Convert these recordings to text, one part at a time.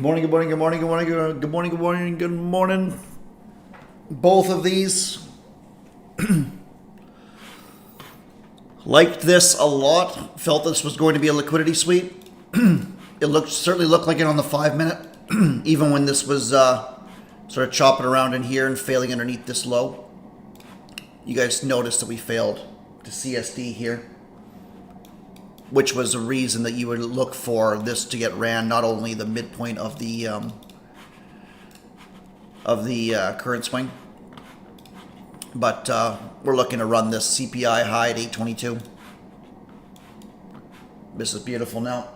Good morning, good morning, good morning, good morning, good morning, good morning, good morning. Both of these. Liked this a lot. Felt this was going to be a liquidity sweep. It certainly looked like it on the 5-minute, even when this was sort of chopping around in here and failing underneath this low. You guys noticed that we failed to CSD here, which was a reason that you would look for this to get ran, not only the midpoint of the current swing, but we're looking to run this CPI high at 822. This is beautiful now.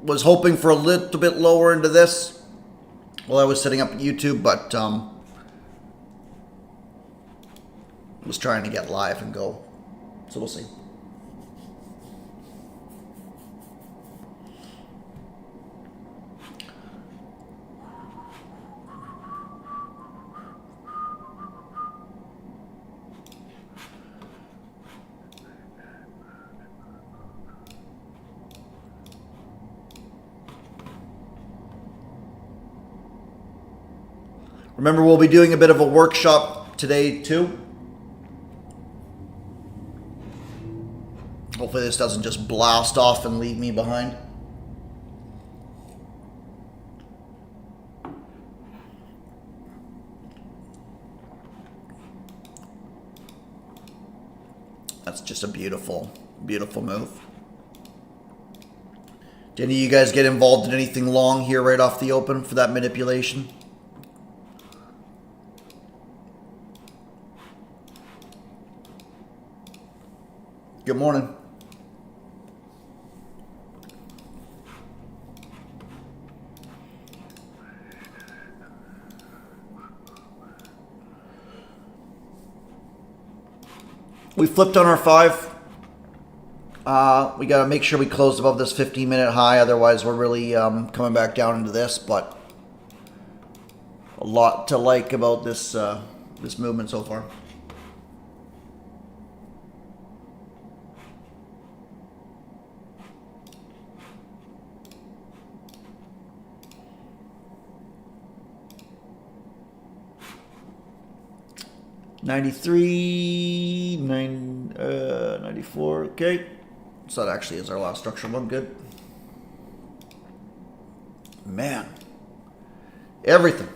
Was hoping for a little bit lower into this while I was setting up YouTube, but was trying to get live and go. So we'll see. Remember, we'll be doing a bit of a workshop today too. Hopefully this doesn't just blast off and leave me behind. That's just a beautiful, beautiful move. Did any of you guys get involved in anything long here right off the open for that manipulation? Good morning. We flipped on our 5. We got to make sure we close above this 15-minute high. Otherwise, we're really coming back down into this. But a lot to like about this this movement so far. $93, 94, okay. So that actually is our last structural one, good. Man, everything.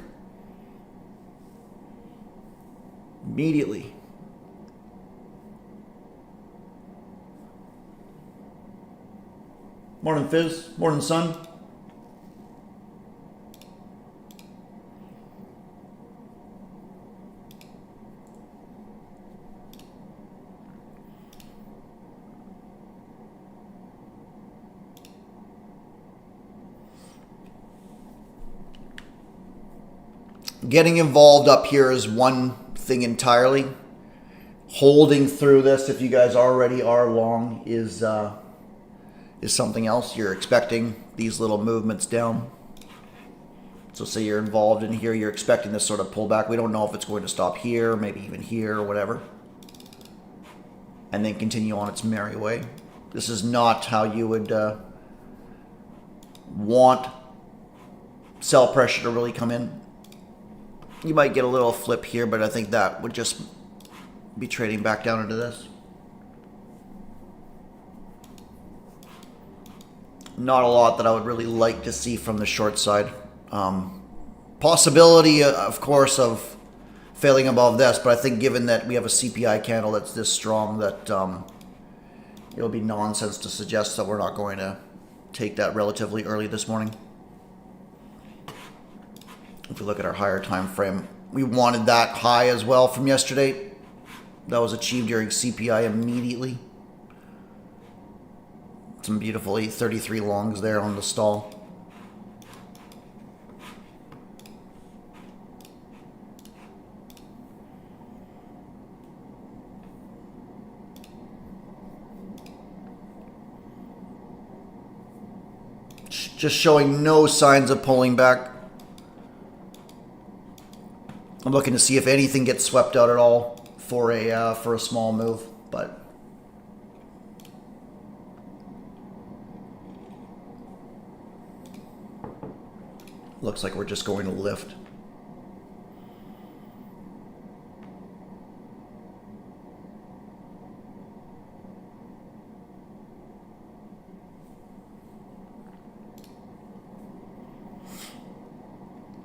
Immediately. Morning, Fizz. Morning, Sun. Getting involved up here is one thing entirely. Holding through this, if you guys already are long, is something else. You're expecting these little movements down. So say you're involved in here, you're expecting this sort of pullback. We don't know if it's going to stop here, maybe even here, or whatever. And then continue on its merry way. This is not how you would want sell pressure to really come in. You might get a little flip here, but I think that would just be trading back down into this. Not a lot that I would really like to see from the short side. Possibility, of course, of failing above this, but I think given that we have a CPI candle that's this strong, that it'll be nonsense to suggest that we're not going to take that relatively early this morning. If we look at our higher time frame, we wanted that high as well from yesterday. That was achieved during CPI immediately. Some beautiful 833 longs there on the stall. Just showing no signs of pulling back. I'm looking to see if anything gets swept out at all for a small move, but Looks like we're just going to lift.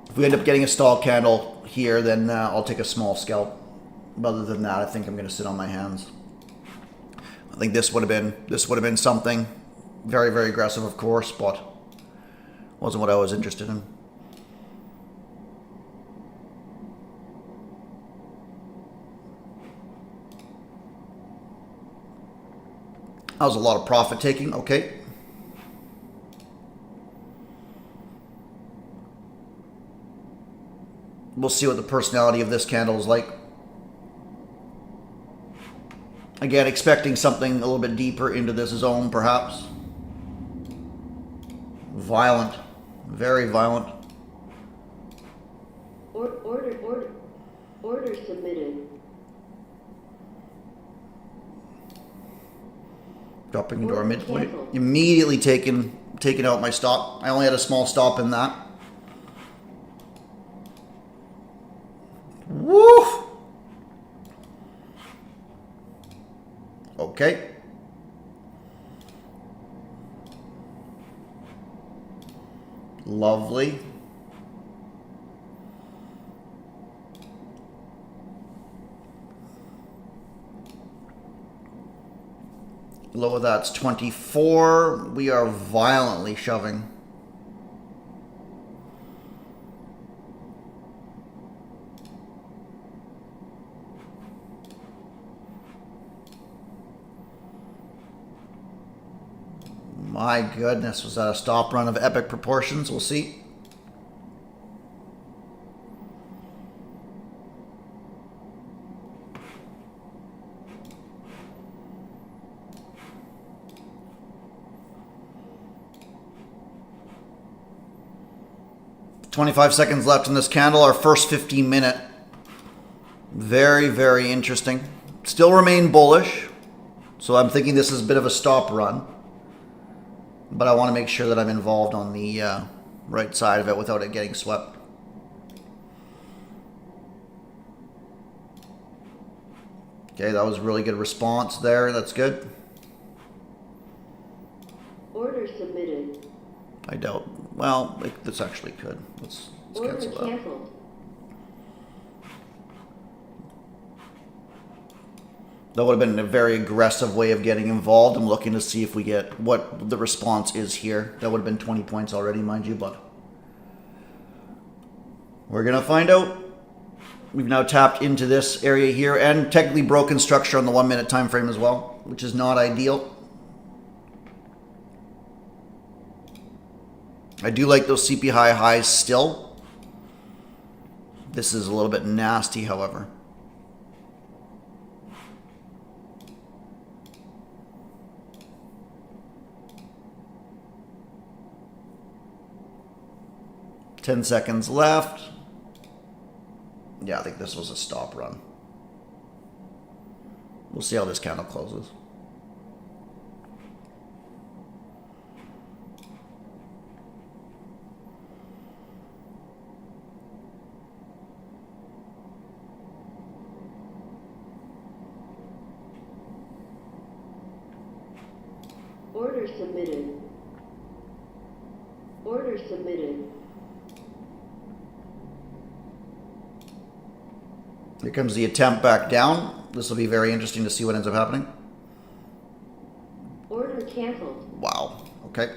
If we end up getting a stall candle here, then I'll take a small scalp. Other than that, I think I'm going to sit on my hands. I think this would have been something very, very aggressive, of course, but wasn't what I was interested in. That was a lot of profit taking. Okay. We'll see what the personality of this candle is like. Again, expecting something a little bit deeper into this zone, perhaps. Violent. Very violent. Order submitted. Dropping into our midpoint. Immediately taking out my stop. I only had a small stop in that. Woo! Okay. Lovely. Low of that's 24. We are violently shoving. My goodness, was that a stop run of epic proportions? We'll see. "25 seconds left in this candle, our first 15-minute. Very, very interesting. Still remain bullish, so I'm thinking this is a bit of a stop run. But I want to make sure that I'm involved on the right side of it without it getting swept. Okay, that was a really good response there. That's good. Order submitted. I doubt. Well, this actually could. Let's cancel that. Canceled. That would have been a very aggressive way of getting involved. I'm looking to see if we get what the response is here. That would have been 20 points already, mind you, but we're going to find out. We've now tapped into this area here and technically broken structure on the 1 minute time frame as well, which is not ideal. I do like those CPI highs still. This is a little bit nasty, however. "10 seconds left." Yeah, I think this was a stop run. We'll see how this candle closes. Order submitted. Order submitted. Here comes the attempt back down. This will be very interesting to see what ends up happening. Order canceled. Wow. Okay.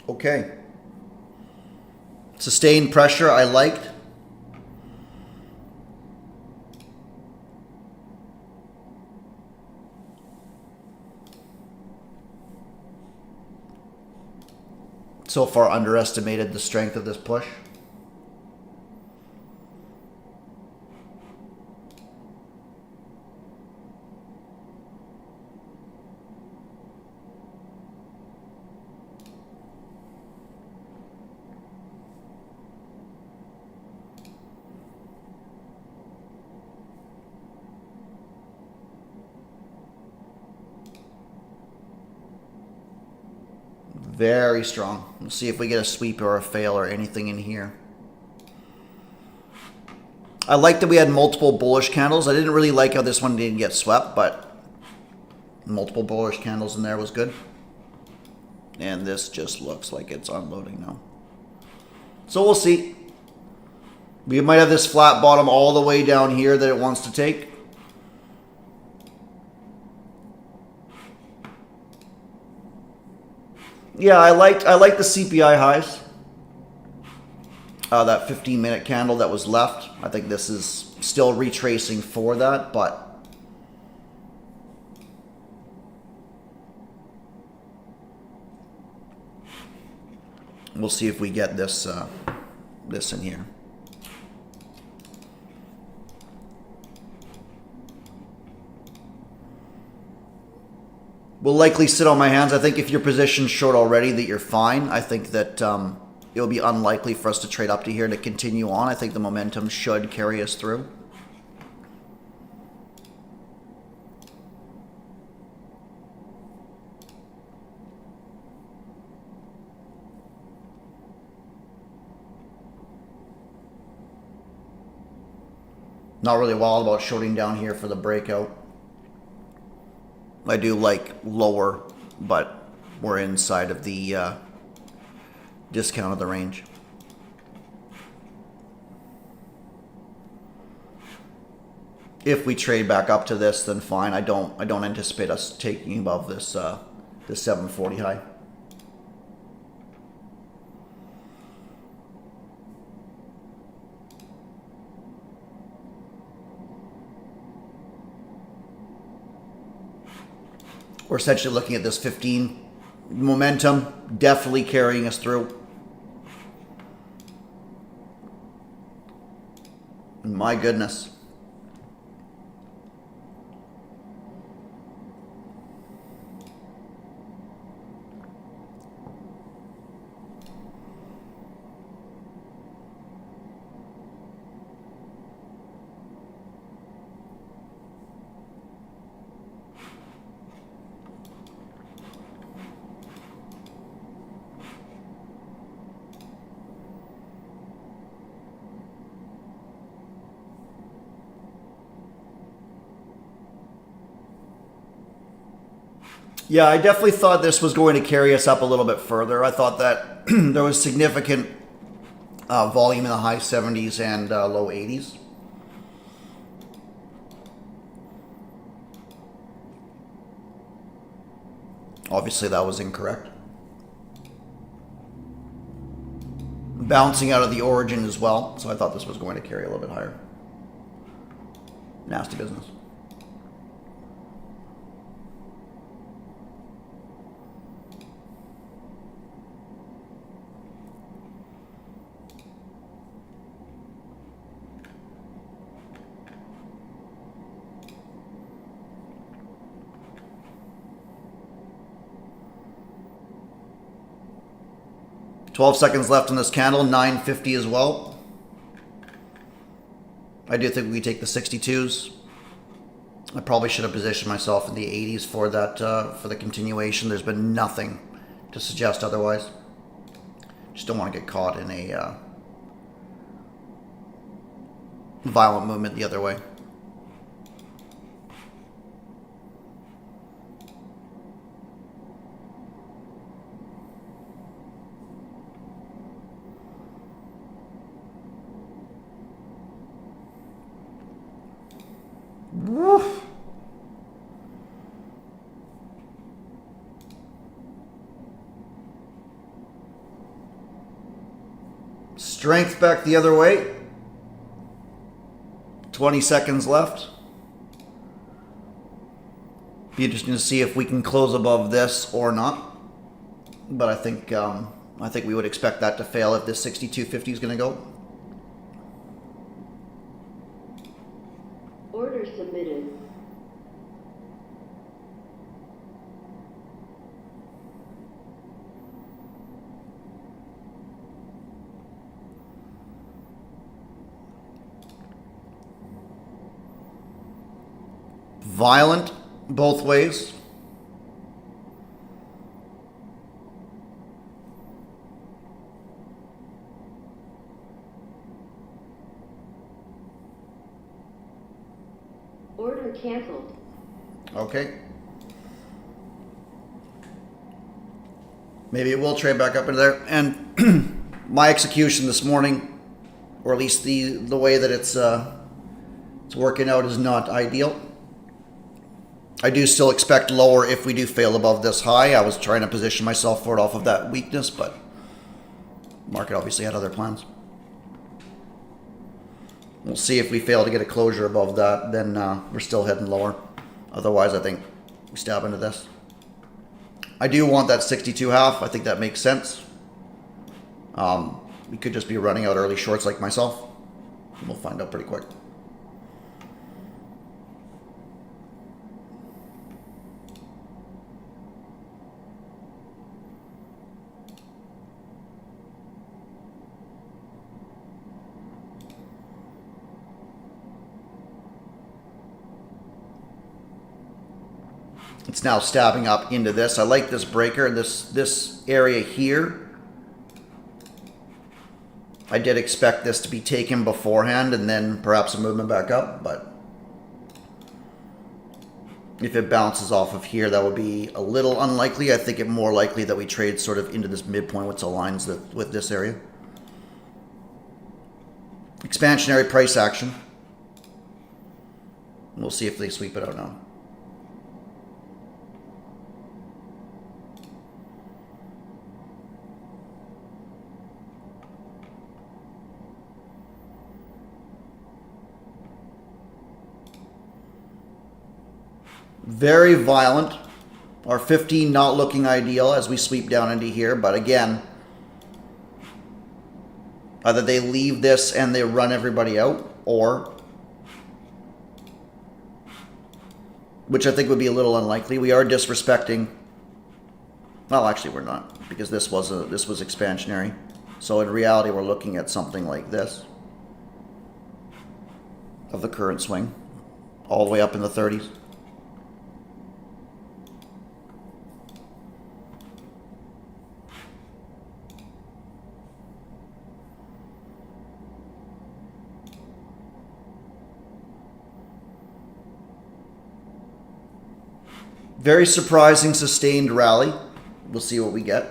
Okay. Sustained pressure I liked. So far underestimated the strength of this push. Very strong. We'll see if we get a sweep or a fail or anything in here. I like that we had multiple bullish candles. I didn't really like how this one didn't get swept, but multiple bullish candles in there was good. And this just looks like it's unloading now. So we'll see. We might have this flat bottom all the way down here that it wants to take. Yeah, I like the CPI highs. That 15-minute candle that was left. I think this is still retracing for that, but we'll see if we get this this in here. Will likely sit on my hands. I think if you're positioned short already, that you're fine. I think that it'll be unlikely for us to trade up to here to continue on. I think the momentum should carry us through. Not really wild about shorting down here for the breakout. I do like lower, but we're inside of the discount of the range. If we trade back up to this, then fine. I don't anticipate us taking above this 740 high. We're essentially looking at this 15 momentum, definitely carrying us through. My goodness. Yeah, I definitely thought this was going to carry us up a little bit further. I thought that there was significant volume in the high 70s and low 80s. Obviously, that was incorrect. Bouncing out of the origin as well, so I thought this was going to carry a little bit higher. Nasty business. $12 seconds left on this candle, 950 as well. I do think we take the 62s. I probably should have positioned myself in the 80s for that, for the continuation. There's been nothing to suggest otherwise. Just don't want to get caught in a violent movement the other way. Woof. Strength back the other way. 20 seconds left. Be interesting to see if we can close above this or not. But I think we would expect that to fail if this 62.50 is going to go. Order submitted. Violent both ways. Order canceled. Okay. Maybe it will trade back up into there. And my execution this morning, or at least the way that it's working out, is not ideal. I do still expect lower if we do fail above this high. I was trying to position myself for it off of that weakness, but market obviously had other plans. We'll see if we fail to get a closure above that, then we're still heading lower. Otherwise, I think we stab into this. I do want that 62.5. I think that makes sense. We could just be running out early shorts like myself. We'll find out pretty quick. It's now stabbing up into this. I like this breaker, this area here. I did expect this to be taken beforehand and then perhaps a movement back up, but if it bounces off of here, that would be a little unlikely. I think it more likely that we trade sort of into this midpoint, which aligns with this area. Expansionary price action. We'll see if they sweep it out now. Very violent. Our 15 not looking ideal as we sweep down into here, but again, either they leave this and they run everybody out, or, which I think would be a little unlikely, we are disrespecting. Well, actually we're not, because this was expansionary. So in reality we're looking at something like this of the current swing, all the way up in the 30s. Very surprising sustained rally. We'll see what we get.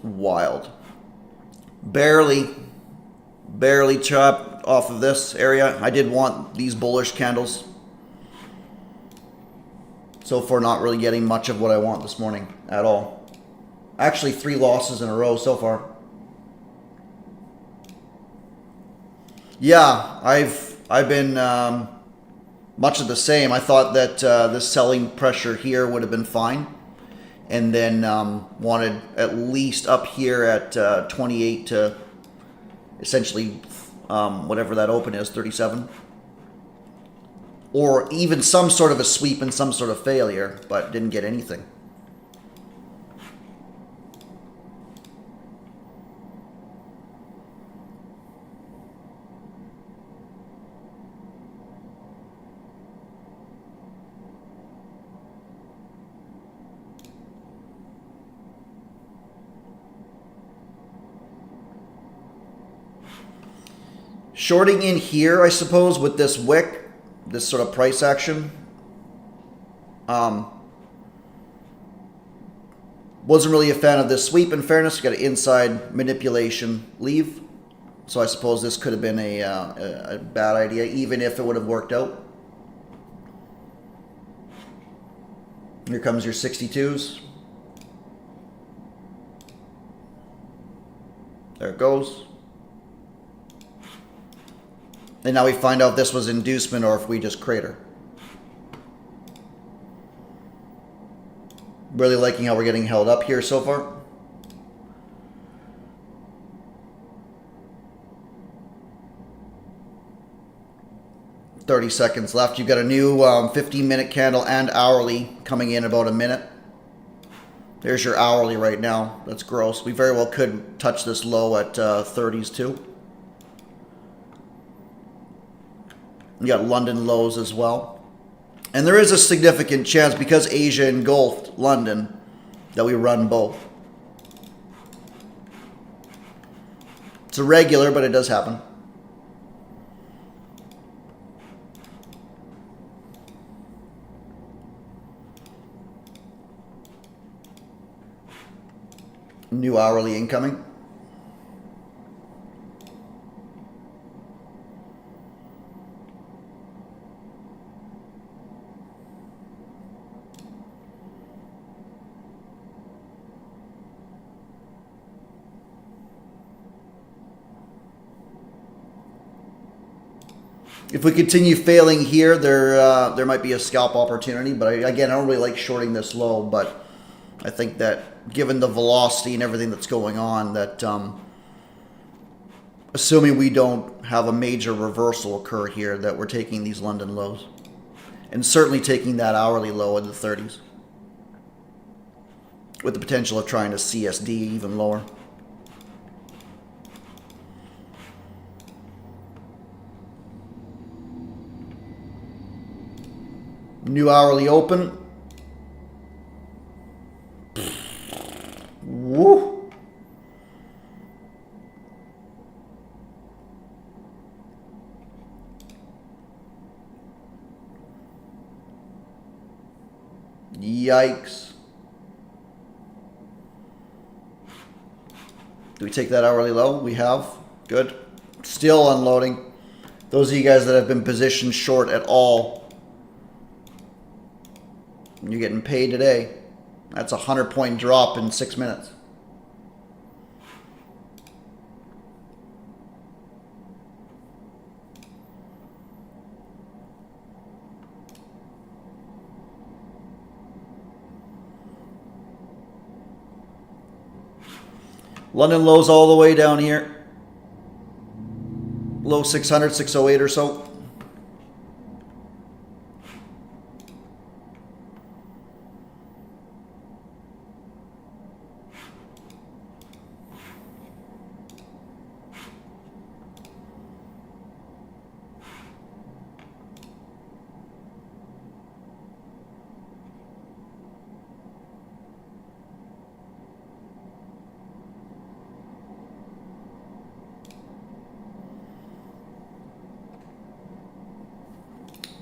Wild. Barely chopped off of this area. I did want these bullish candles. So far not really getting much of what I want this morning at all. Actually 3 losses in a row so far. Yeah, I've been much of the same. I thought that the selling pressure here would have been fine. And then wanted at least up here at 28 to essentially whatever that open is, 37. Or even some sort of a sweep and some sort of failure, but didn't get anything. Shorting in here, I suppose, with this wick, this sort of price action. Wasn't really a fan of this sweep. In fairness, you got an inside manipulation leave. So I suppose this could have been a bad idea, even if it would have worked out. Here comes your 62s. There it goes. And now we find out if this was inducement or if we just crater. Really liking how we're getting held up here so far. 30 seconds left. You've got a new 15-minute candle and hourly coming in about a minute. There's your hourly right now. That's gross. We very well could touch this low at 30s too. You got London lows as well. And there is a significant chance, because Asia engulfed London, that we run both. It's irregular, but it does happen. New hourly incoming. If we continue failing here, there might be a scalp opportunity. But again, I don't really like shorting this low. But I think that given the velocity and everything that's going on, that assuming we don't have a major reversal occur here, that we're taking these London lows. And certainly taking that hourly low in the 30s. With the potential of trying to CSD even lower. New hourly open. Woo. Yikes. Do we take that hourly low? We have. Good. Still unloading. Those of you guys that have been positioned short at all, you're getting paid today. That's a 100-point drop in 6 minutes. London lows all the way down here. Low 600, 608 or so.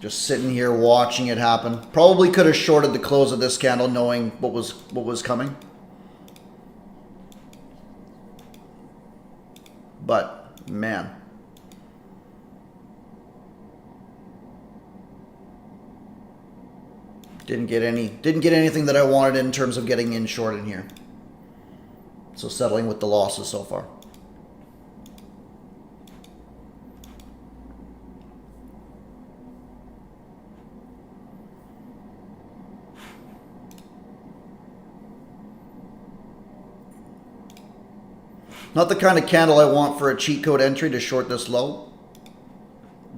Just sitting here watching it happen. Probably could have shorted the close of this candle knowing what was coming. But man. Didn't get anything that I wanted in terms of getting in short in here. So settling with the losses so far. Not the kind of candle I want for a cheat code entry to short this low,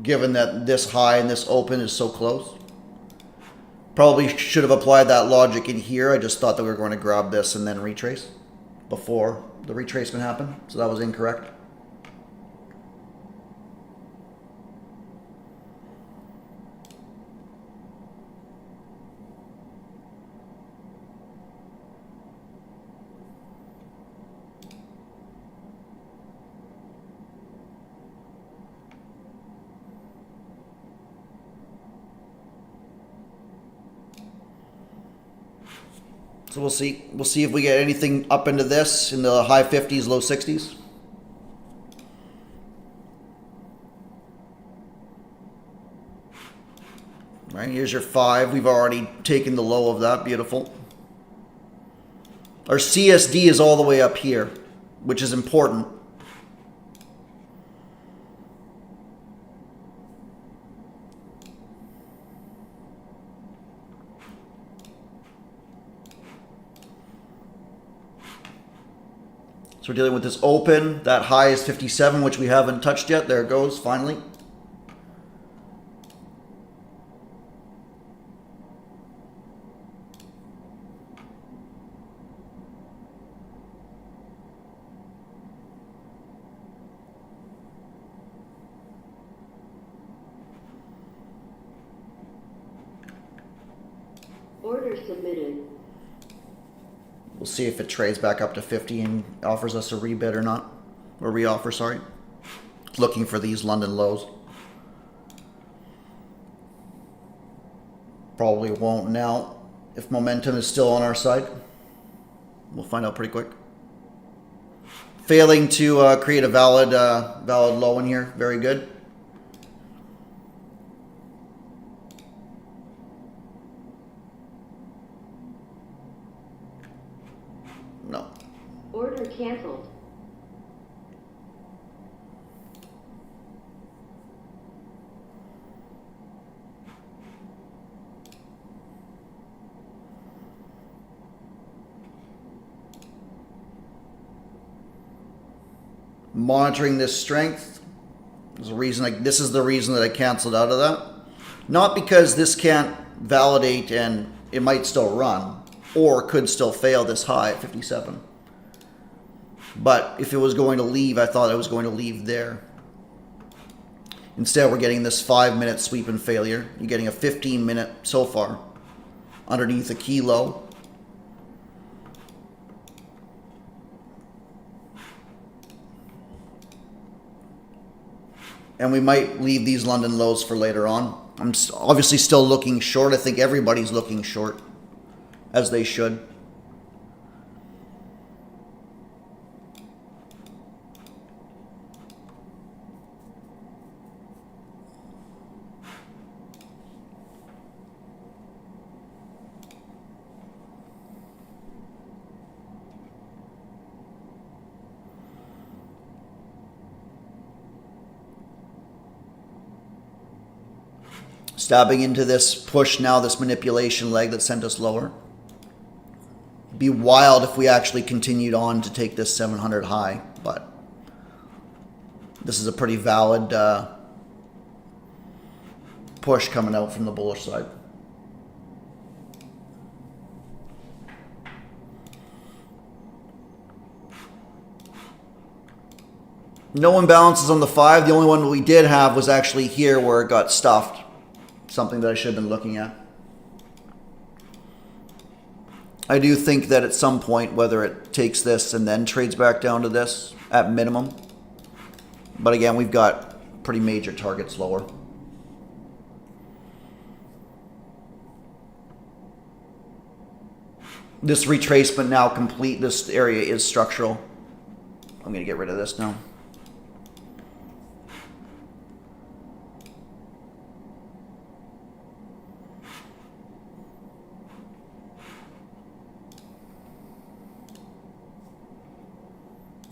given that this high and this open is so close. Probably should have applied that logic in here. I just thought that we were going to grab this and then retrace before the retracement happened, so that was incorrect. So we'll see. We'll see if we get anything up into this in the high 50s, low 60s. Right, here's your 5. We've already taken the low of that. Beautiful. Our CSD is all the way up here, which is important. So we're dealing with this open. That high is 57, which we haven't touched yet. There it goes, finally. Order submitted. We'll see if it trades back up to 50 and offers us a rebid or not. Or reoffer, sorry. Looking for these London lows. Probably won't now. If momentum is still on our side, we'll find out pretty quick. Failing to create a valid low in here. Very good. No. Order canceled. Monitoring this strength. There's a reason. This is the reason that I canceled out of that. Not because this can't validate and it might still run, or could still fail this high at 57. But if it was going to leave, I thought it was going to leave there. Instead, we're getting this 5-minute sweep and failure. You're getting a 15-minute so far underneath a key low. And we might leave these London lows for later on. I'm obviously still looking short. I think everybody's looking short, as they should. Stabbing into this push now, this manipulation leg that sent us lower. Be wild if we actually continued on to take this 700 high, but this is a pretty valid push coming out from the bullish side. No imbalances on the 5. The only one we did have was actually here where it got stuffed. Something that I should have been looking at. I do think that at some point, whether it takes this and then trades back down to this at minimum. But again, we've got pretty major targets lower. This retracement now complete. This area is structural. I'm going to get rid of this now.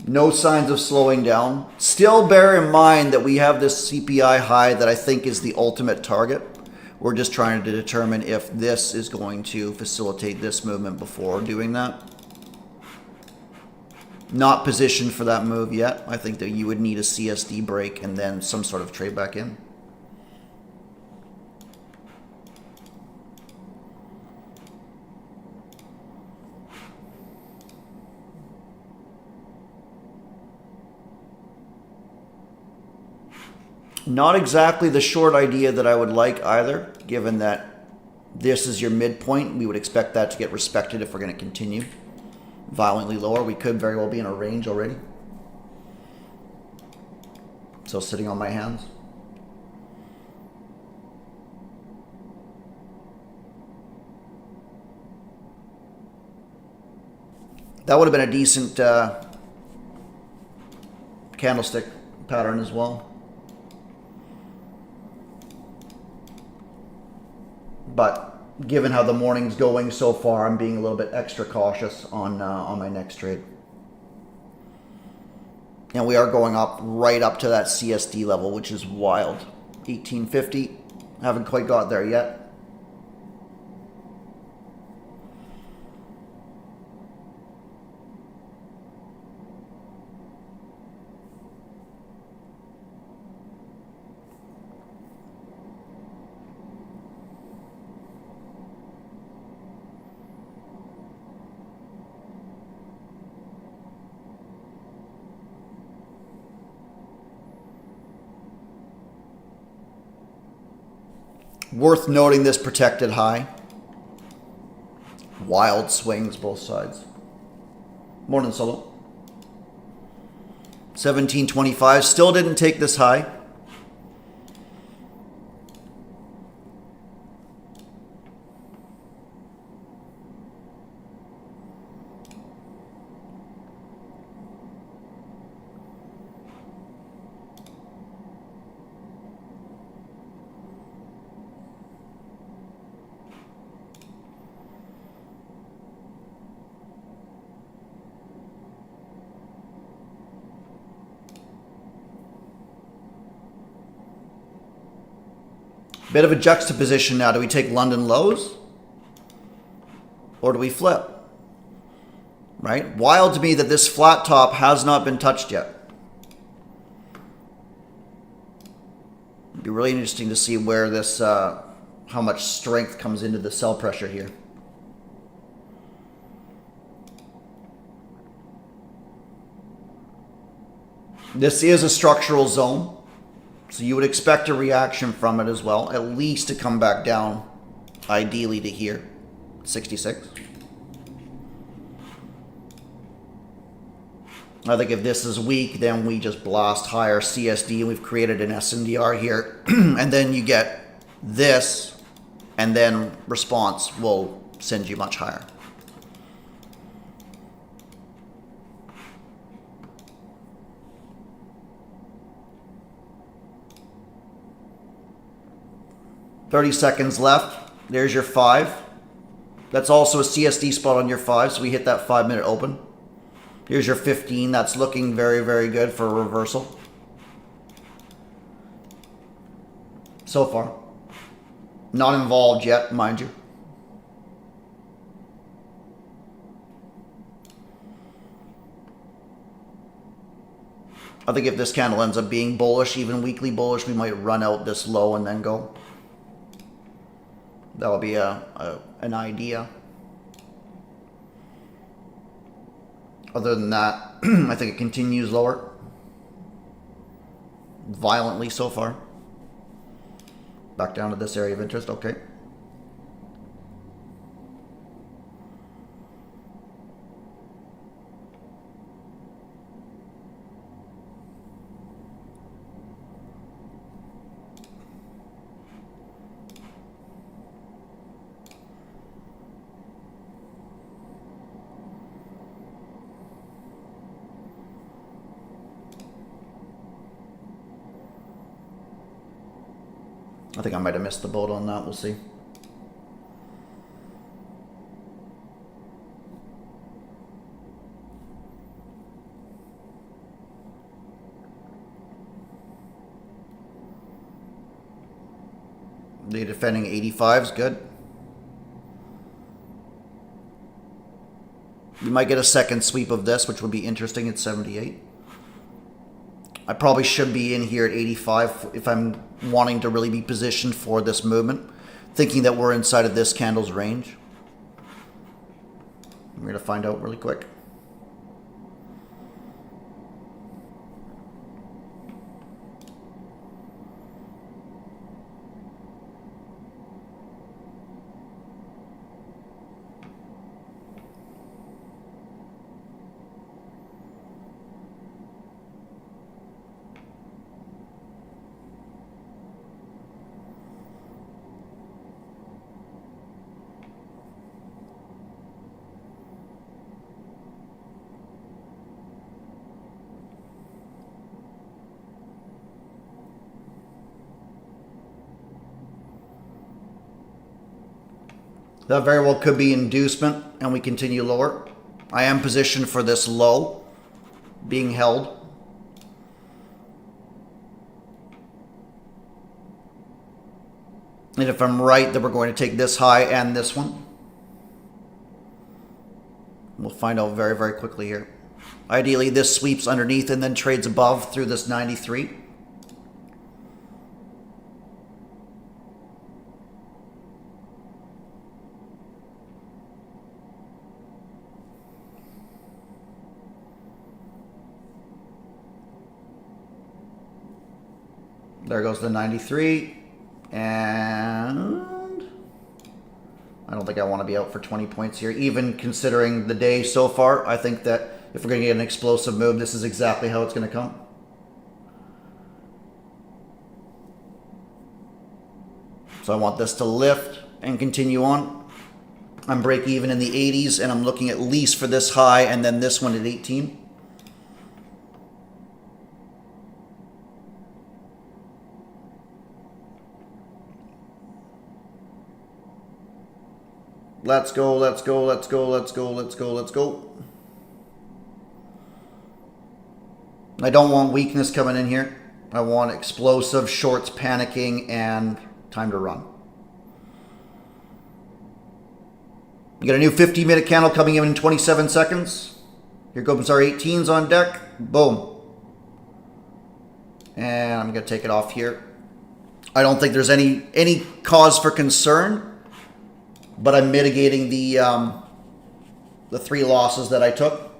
No signs of slowing down. Still bear in mind that we have this CPI high that I think is the ultimate target. We're just trying to determine if this is going to facilitate this movement before doing that. Not positioned for that move yet. I think that you would need a CSD break and then some sort of trade back in. Not exactly the short idea that I would like either, given that this is your midpoint. We would expect that to get respected if we're going to continue violently lower. We could very well be in a range already. Still sitting on my hands. That would have been a decent candlestick pattern as well. But given how the morning's going so far, I'm being a little bit extra cautious on my next trade. And we are going up right up to that CSD level, which is wild. 1850. Haven't quite got there yet. Worth noting this protected high. wild swings both sides. Morning, Solo. 1725, still didn't take this high. Bit of a juxtaposition now. Do we take London lows? Or do we flip? Right? Wild to me that this flat top has not been touched yet. It'd be really interesting to see where this, how much strength comes into the sell pressure here. This is a structural zone. So you would expect a reaction from it as well, at least to come back down, ideally to here, 66. I think if this is weak, then we just blast higher CSD, and we've created an SNDR here. And then you get this, and then response will send you much higher. $30 seconds left. There's your 5. That's also a CSD spot on your 5, so we hit that 5-minute open. Here's your 15. That's looking very, very good for a reversal. So far. Not involved yet, mind you. I think if this candle ends up being bullish, even weekly bullish, we might run out this low and then go. That would be an idea. Other than that, I think it continues lower. Violently so far. Back down to this area of interest, okay. I think I might have missed the boat on that. We'll see. The defending 85 is good. You might get a second sweep of this, which would be interesting at 78. I probably should be in here at 85 if I'm wanting to really be positioned for this movement, thinking that we're inside of this candle's range. We're going to find out really quick. That very well could be inducement, and we continue lower. I am positioned for this low being held. And if I'm right, then we're going to take this high and this one. We'll find out very, very quickly here. Ideally, this sweeps underneath and then trades above through this 93. There goes the 93, and I don't think I want to be out for 20 points here. Even considering the day so far, I think that if we're going to get an explosive move, this is exactly how it's going to come. So I want this to lift and continue on. I'm break even in the 80s, and I'm looking at least for this high and then this one at 18. Let's go, let's go, let's go, let's go, let's go, let's go. I don't want weakness coming in here. I want explosive, shorts panicking, and time to run. You got a new 50-minute candle coming in 27 seconds. Here comes our 18s on deck. Boom. And I'm going to take it off here. I don't think there's any cause for concern. But I'm mitigating the 3 losses that I took.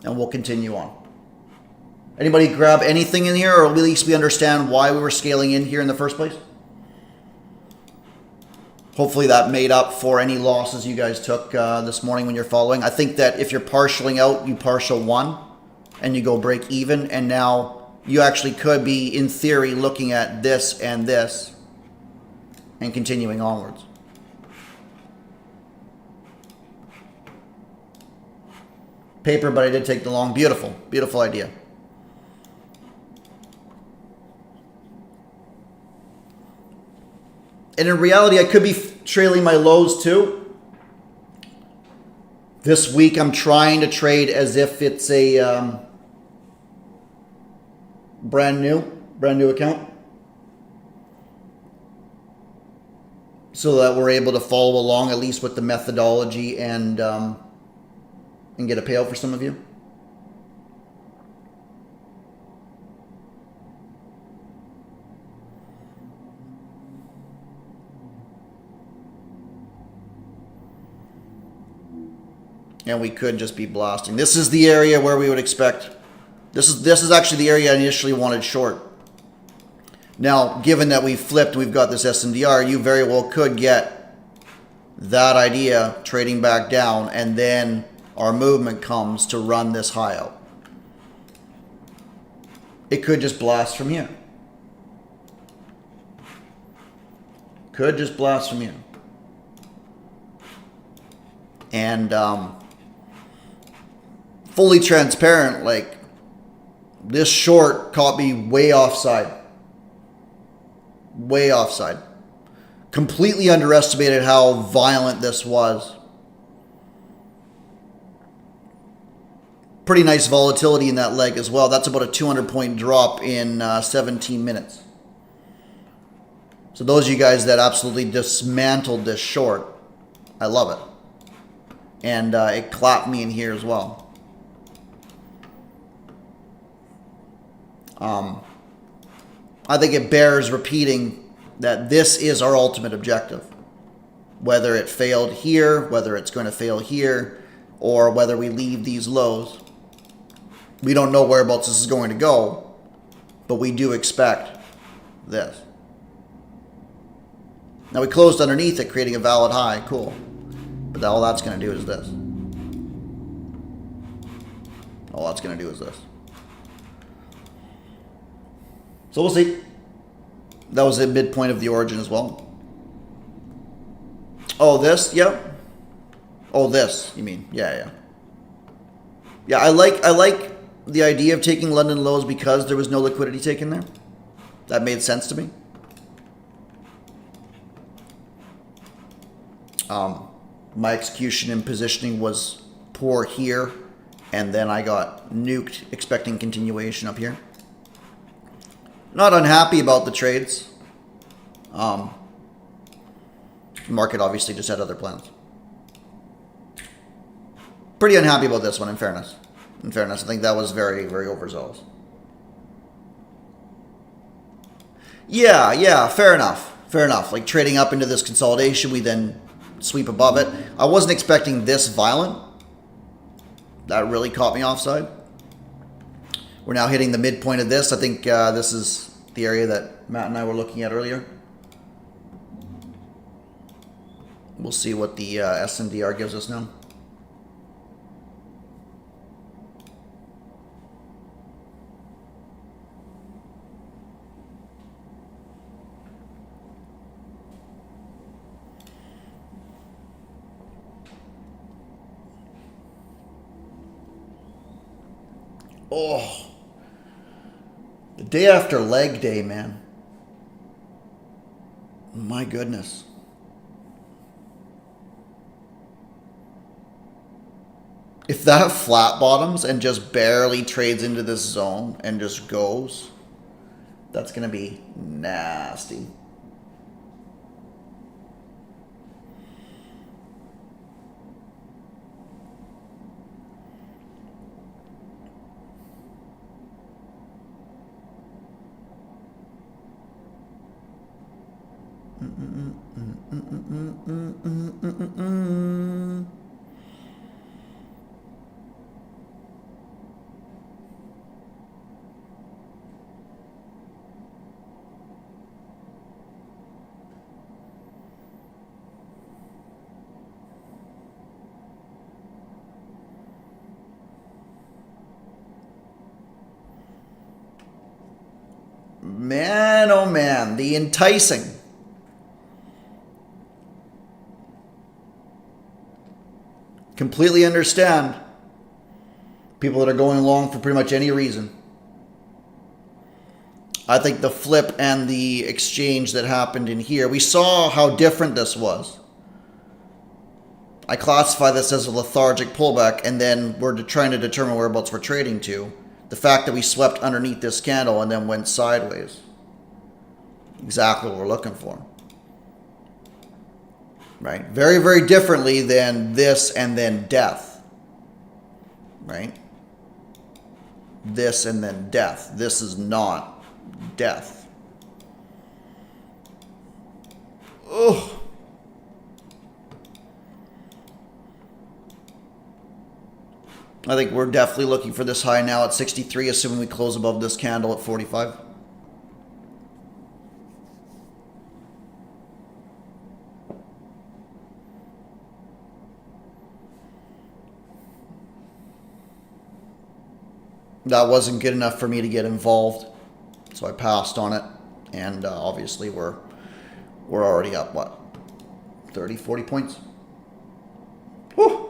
And we'll continue on. Anybody grab anything in here, or at least we understand why we were scaling in here in the first place? Hopefully that made up for any losses you guys took this morning when you're following. I think that if you're partialing out, you partial 1 and you go break even. And now you actually could be, in theory, looking at this and this and continuing onwards. Paper, but I did take the long. Beautiful, beautiful idea. And in reality, I could be trailing my lows too. This week, I'm trying to trade as if it's a brand new account. So that we're able to follow along, at least with the methodology, and get a payout for some of you. And we could just be blasting. This is the area where we would expect. This is actually the area I initially wanted short. Now, given that we've flipped, we've got this SNDR, you very well could get that idea trading back down, and then our movement comes to run this high out. It could just blast from here. Could just blast from here. And fully transparent, like, this short caught me way offside. Way offside. Completely underestimated how violent this was. Pretty nice volatility in that leg as well. That's about a 200-point drop in 17 minutes. So those of you guys that absolutely dismantled this short, I love it. And it clapped me in here as well. I think it bears repeating that this is our ultimate objective. Whether it failed here, whether it's going to fail here, or whether we leave these lows. We don't know whereabouts this is going to go, but we do expect this. Now we closed underneath it, creating a valid high. Cool. But all that's going to do is this. All that's going to do is this. So we'll see. That was the midpoint of the origin as well. Oh, this? Yep. Oh, this, you mean. Yeah. Yeah, I like the idea of taking London lows because there was no liquidity taken there. That made sense to me. My execution and positioning was poor here, and then I got nuked expecting continuation up here. Not unhappy about the trades. Market obviously just had other plans. Pretty unhappy about this one, in fairness. I think that was very, very overzealous. Yeah, fair enough. Like trading up into this consolidation, we then sweep above it. I wasn't expecting this violent. That really caught me offside. We're now hitting the midpoint of this. I think this is the area that Matt and I were looking at earlier. We'll see what the SNDR gives us now. Oh, the day after leg day, man. My goodness. If that flat bottoms and just barely trades into this zone and just goes, that's going to be nasty. Man, oh man, the enticing. Completely understand people that are going long for pretty much any reason. I think the flip and the exchange that happened in here, we saw how different this was. I classify this as a lethargic pullback, and then we're trying to determine whereabouts we're trading to. The fact that we swept underneath this candle and then went sideways. Exactly what we're looking for. Right? Very, very differently than this and then death. Right? This and then death. This is not death. Ugh. I think we're definitely looking for this high now at 63, assuming we close above this candle at 45. That wasn't good enough for me to get involved, so I passed on it. And obviously we're already up, what, 30, 40 points? Whew.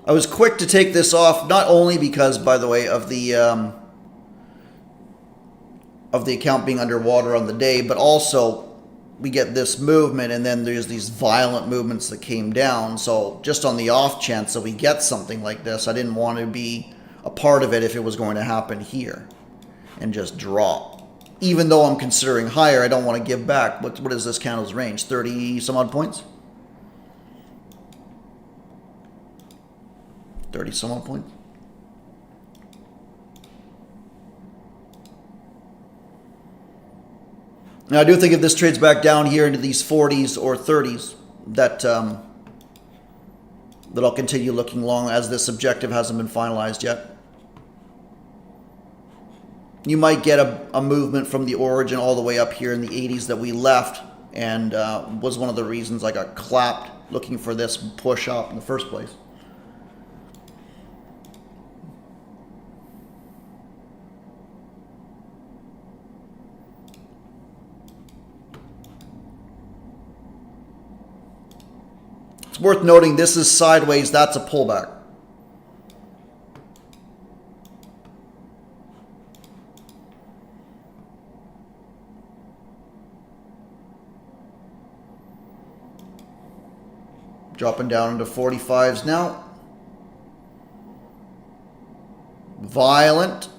I was quick to take this off, not only because, by the way, of the account being underwater on the day, but also we get this movement and then there's these violent movements that came down. So just on the off chance that we get something like this, I didn't want to be a part of it if it was going to happen here and just drop. Even though I'm considering higher, I don't want to give back. What is this candle's range? 30 some odd points? 30 some odd points. Now, I do think if this trades back down here into these 40s or 30s, that that I'll continue looking long, as this objective hasn't been finalized yet. You might get a movement from the origin all the way up here in the 80s that we left, and was one of the reasons I got clapped looking for this push up in the first place. It's worth noting this is sideways, that's a pullback. Dropping down into 45s now. Violent.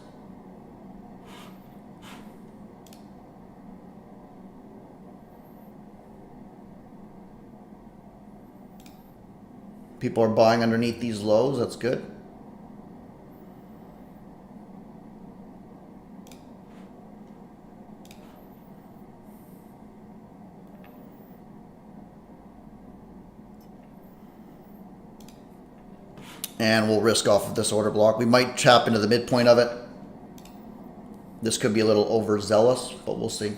People are buying underneath these lows. That's good. And we'll risk off of this order block. We might tap into the midpoint of it. This could be a little overzealous, but we'll see.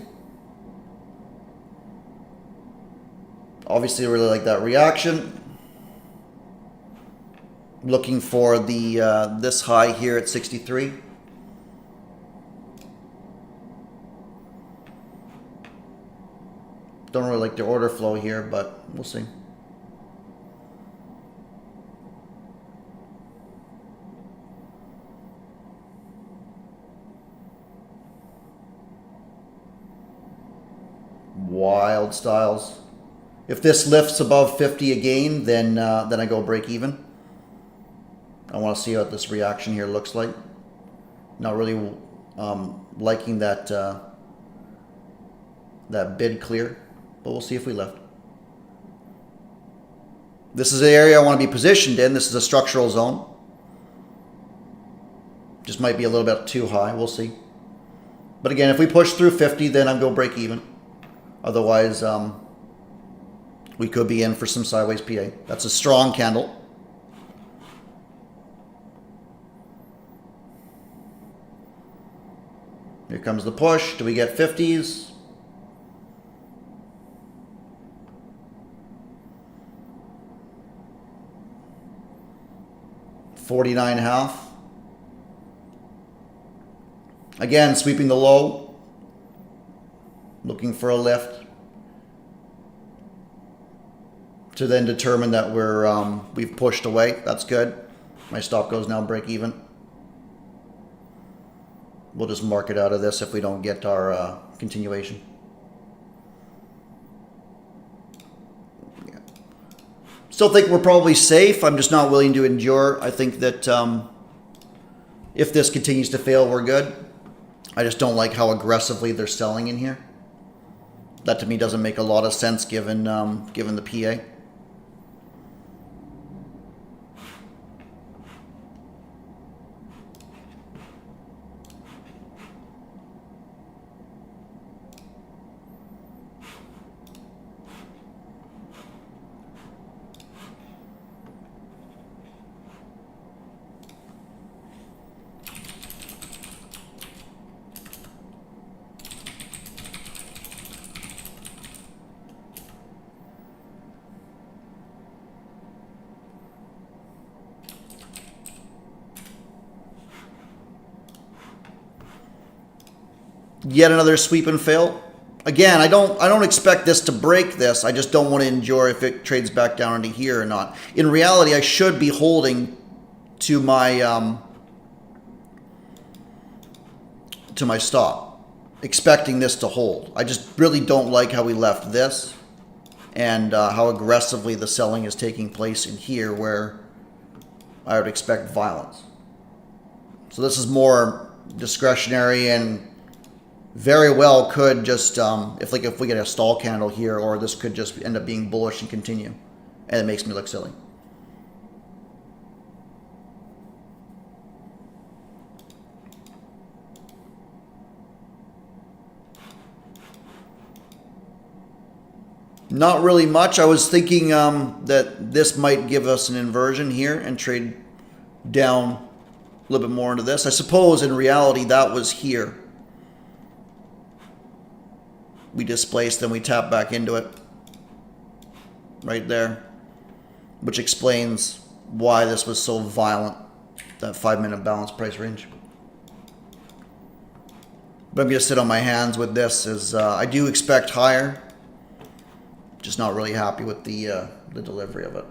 Obviously, I really like that reaction. Looking for the this high here at 63. Don't really like the order flow here, but we'll see. Wild styles. If this lifts above 50 again, then I go break even. I want to see what this reaction here looks like. Not really liking that that bid clear, but we'll see if we lift. This is the area I want to be positioned in. This is a structural zone. Just might be a little bit too high. We'll see. But again, if we push through 50, then I'll go break even. Otherwise, we could be in for some sideways PA. That's a strong candle. Here comes the push. Do we get 50s? $49.5. Again, sweeping the low. Looking for a lift. To then determine that we've pushed away. That's good. My stop goes now break even. We'll just mark it out of this if we don't get our continuation. Yeah. Still think we're probably safe. I'm just not willing to endure. I think that if this continues to fail, we're good. I just don't like how aggressively they're selling in here. That to me doesn't make a lot of sense given given the PA. Yet another sweep and fail. Again, I don't expect this to break this. I just don't want to endure if it trades back down into here or not. In reality, I should be holding to my stop, expecting this to hold. I just really don't like how we left this and how aggressively the selling is taking place in here where I would expect violence. So this is more discretionary and very well could just, if we get a stall candle here, or this could just end up being bullish and continue. And it makes me look silly. Not really much. I was thinking that this might give us an inversion here and trade down a little bit more into this. I suppose in reality that was here. We displaced, then we tap back into it. Right there. Which explains why this was so violent. That 5-minute balance price range. But I'm going to sit on my hands with this as I do expect higher. Just not really happy with the delivery of it.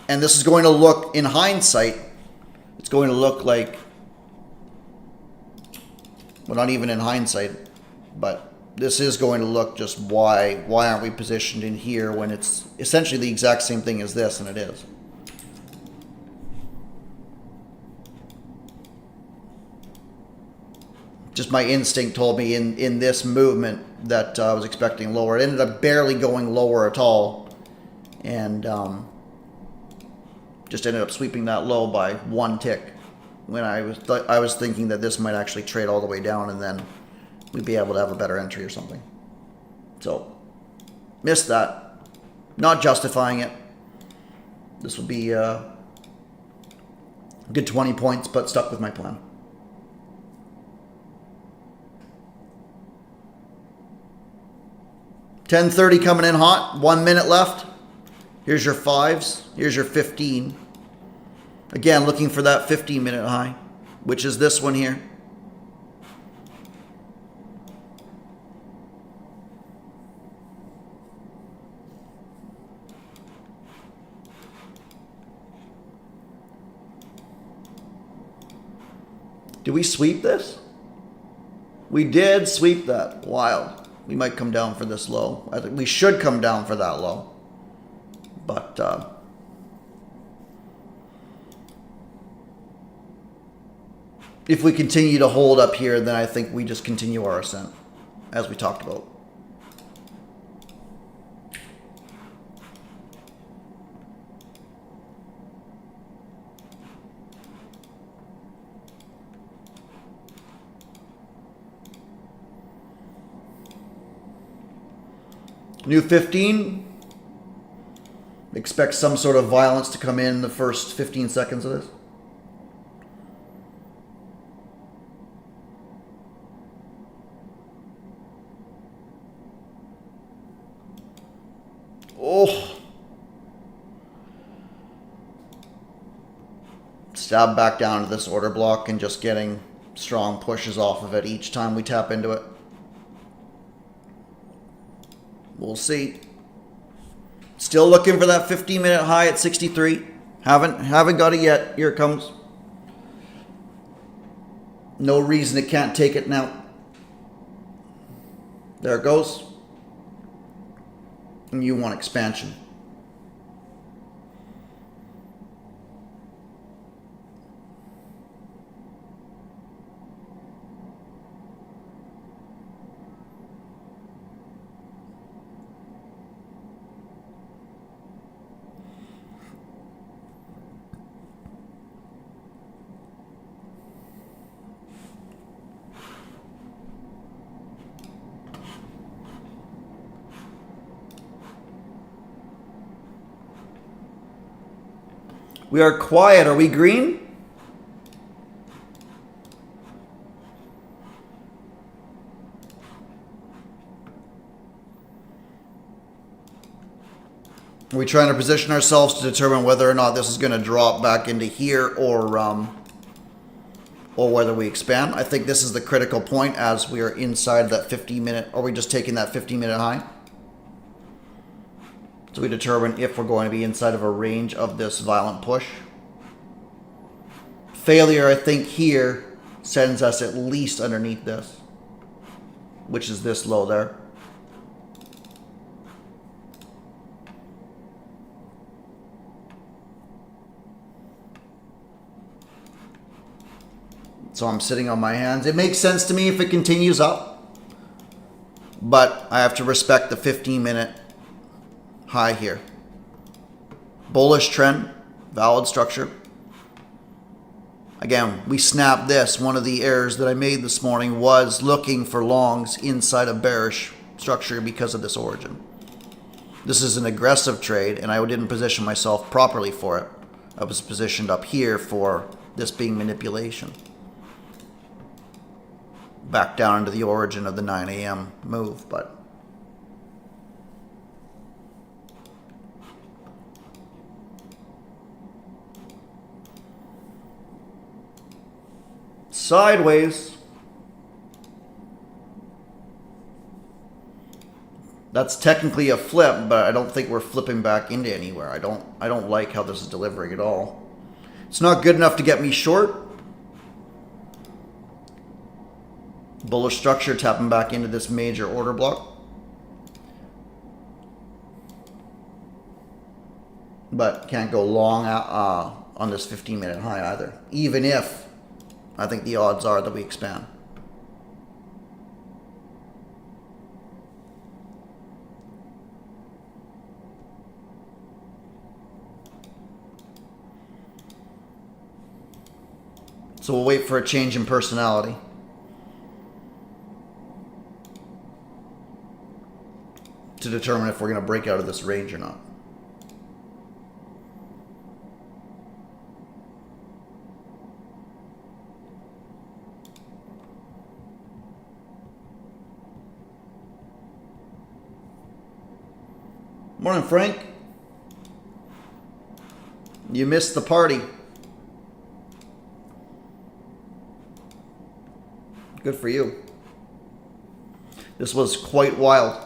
And this is going to look, in hindsight, it's going to look like, well, not even in hindsight, but this is going to look just why aren't we positioned in here when it's essentially the exact same thing as this, and it is. Just my instinct told me in this movement that I was expecting lower. It ended up barely going lower at all, and just ended up sweeping that low by 1 tick. When I was thinking that this might actually trade all the way down, and then we'd be able to have a better entry or something. So, missed that. Not justifying it. This would be Good 20 points, but stuck with my plan. $10.30 coming in hot. 1 minute left. Here's your 5s. Here's your 15. Again, looking for that 15-minute high, which is this one here. Did we sweep this? We did sweep that. Wild. We might come down for this low. I think we should come down for that low. But if we continue to hold up here, then I think we just continue our ascent, as we talked about. New 15. Expect some sort of violence to come in the first 15 seconds of this. Oh. Stab back down to this order block and just getting strong pushes off of it each time we tap into it. We'll see. Still looking for that 15-minute high at 63. Haven't got it yet. Here it comes. No reason it can't take it now. There it goes. And you want expansion. We are quiet. Are we green? Are we trying to position ourselves to determine whether or not this is going to drop back into here or whether we expand? I think this is the critical point as we are inside that 50-minute. Are we just taking that 50-minute high? So we determine if we're going to be inside of a range of this violent push. Failure, I think, here sends us at least underneath this, which is this low there. So I'm sitting on my hands. It makes sense to me if it continues up, but I have to respect the 15-minute high here. Bullish trend, valid structure. Again, we snapped this. One of the errors that I made this morning was looking for longs inside a bearish structure because of this origin. This is an aggressive trade, and I didn't position myself properly for it. I was positioned up here for this being manipulation. Back down into the origin of the 9 a.m. move, but sideways. That's technically a flip, but I don't think we're flipping back into anywhere. I don't like how this is delivering at all. It's not good enough to get me short. Bullish structure tapping back into this major order block. But can't go long on this 15-minute high either, even if I think the odds are that we expand. So we'll wait for a change in personality. To determine if we're going to break out of this range or not. Morning, Frank. You missed the party. Good for you. This was quite wild.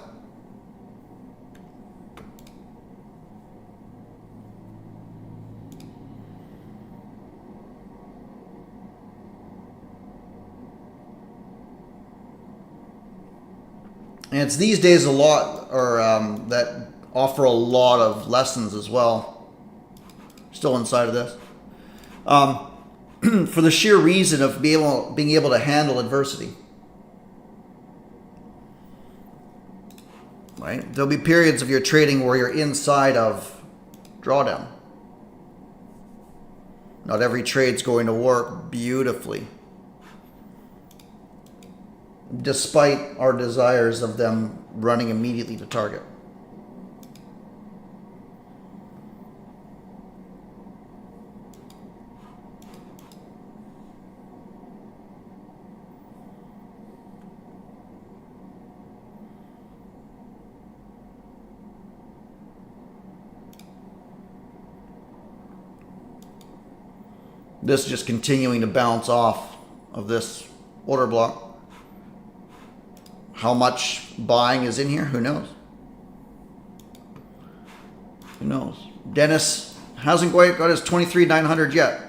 And it's these days a lot, or that offer a lot of lessons as well. Still inside of this. For the sheer reason of being able to handle adversity. Right? There'll be periods of your trading where you're inside of drawdown. Not every trade's going to work beautifully, despite our desires of them running immediately to target. This just continuing to bounce off of this order block. How much buying is in here? Who knows? Who knows? Dennis hasn't quite got his 23,900 yet.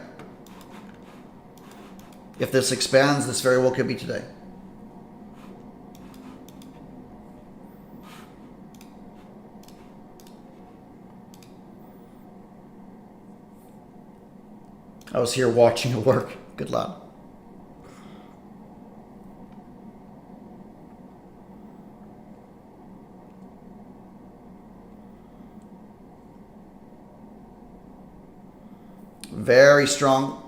If this expands, this very well could be today. I was here watching it work. Good luck. Very strong.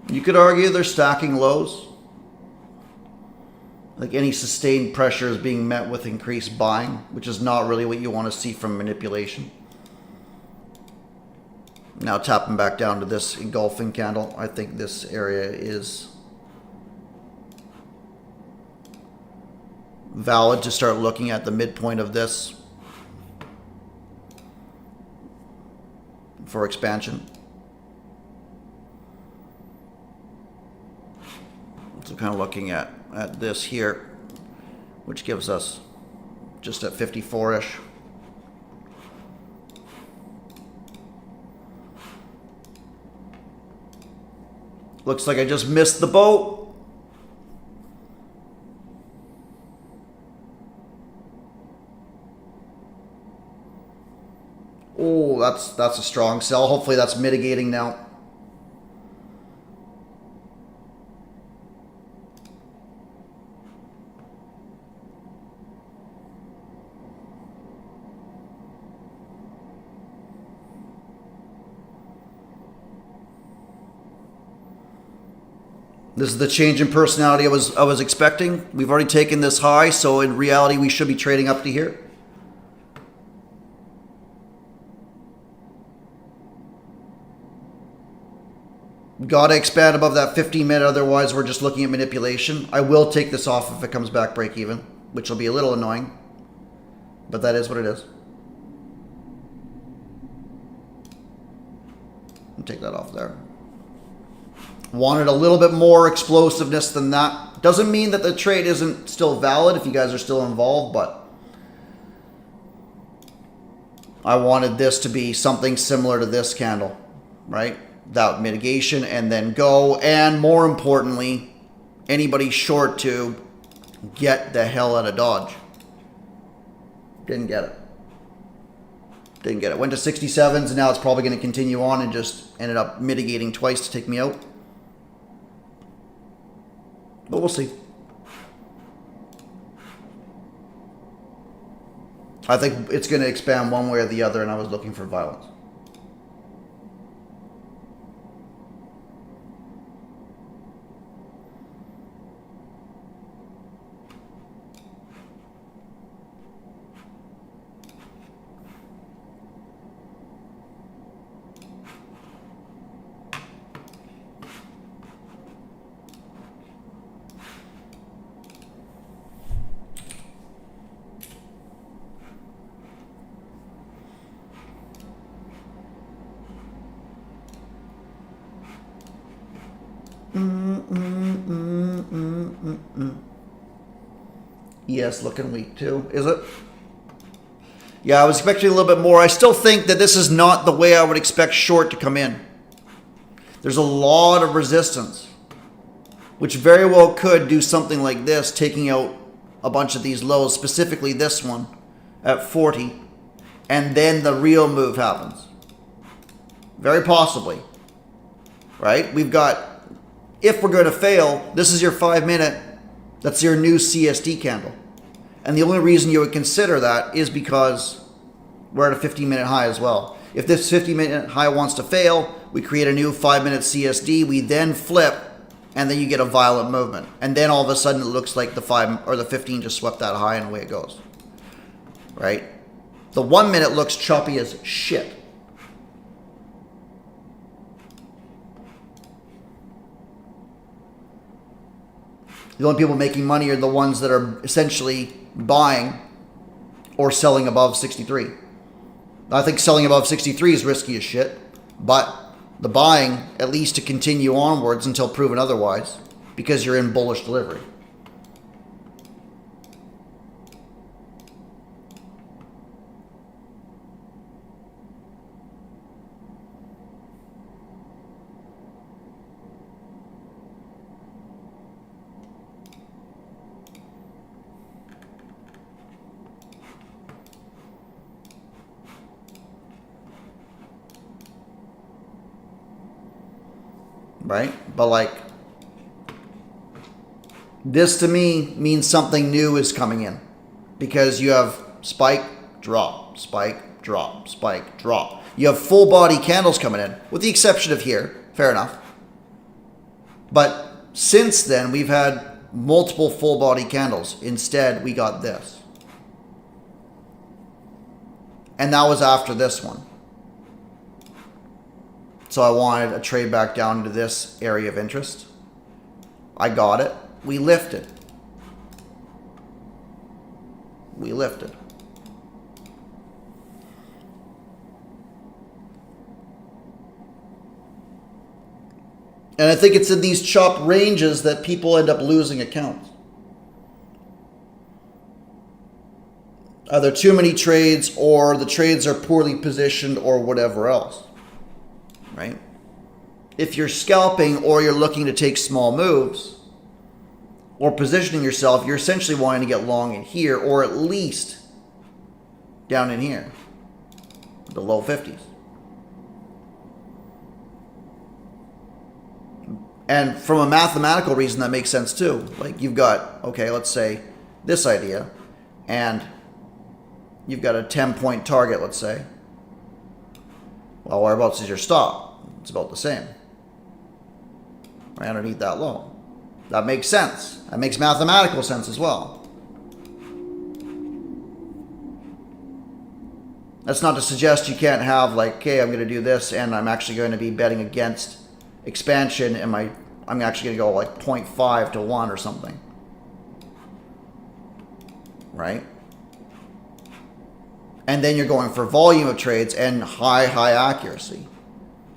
You could argue they're stacking lows. Like any sustained pressure is being met with increased buying, which is not really what you want to see from manipulation. Now tapping back down to this engulfing candle. I think this area is valid to start looking at the midpoint of this for expansion. So kind of looking at this here, which gives us just at 54-ish. Looks like I just missed the boat. Oh, that's a strong sell. Hopefully that's mitigating now. This is the change in personality I was expecting. We've already taken this high, so in reality we should be trading up to here. Gotta expand above that 15-minute, otherwise we're just looking at manipulation. I will take this off if it comes back break even, which will be a little annoying, but that is what it is. I'll take that off there. Wanted a little bit more explosiveness than that. Doesn't mean that the trade isn't still valid if you guys are still involved, but I wanted this to be something similar to this candle, right? That mitigation and then go. And more importantly, anybody short to get the hell out of Dodge. Didn't get it. Didn't get it. Went to 67s and now it's probably going to continue on and just ended up mitigating twice to take me out. But we'll see. I think it's going to expand one way or the other, and I was looking for violence. ES looking weak too, is it? Yeah, I was expecting a little bit more. I still think that this is not the way I would expect short to come in. There's a lot of resistance, which very well could do something like this, taking out a bunch of these lows, specifically this one at 40, and then the real move happens. Very possibly, right? We've got, if we're going to fail, this is your 5 minute, that's your new CSD candle. And the only reason you would consider that is because we're at a 15-minute high as well. If this 15-minute high wants to fail, we create a new 5-minute CSD, we then flip, and then you get a violent movement. And then all of a sudden it looks like the 5 or the 15 just swept that high and away it goes. Right? The 1 minute looks choppy as shit. The only people making money are the ones that are essentially buying or selling above 63. I think selling above 63 is risky as shit, but the buying, at least to continue onwards until proven otherwise, because you're in bullish delivery. Right? But like, this to me means something new is coming in, because you have spike, drop, spike, drop, spike, drop. You have full body candles coming in, with the exception of here. Fair enough. But since then, we've had multiple full body candles. Instead, we got this. And that was after this one. So I wanted a trade back down to this area of interest. I got it. We lifted. We lifted. And I think it's in these chop ranges that people end up losing accounts. Either too many trades, or the trades are poorly positioned, or whatever else. Right? If you're scalping or you're looking to take small moves or positioning yourself, you're essentially wanting to get long in here, or at least down in here, the low 50s. And from a mathematical reason, that makes sense too. Like, you've got, okay, let's say this idea, and you've got a 10-point target, let's say. Well, whereabouts is your stop? It's about the same. Right underneath that low. That makes sense. That makes mathematical sense as well. That's not to suggest you can't have, like, okay, I'm going to do this, and I'm actually going to be betting against expansion, and I'm actually going to go like 0.5 to 1 or something. Right? And then you're going for volume of trades and high accuracy.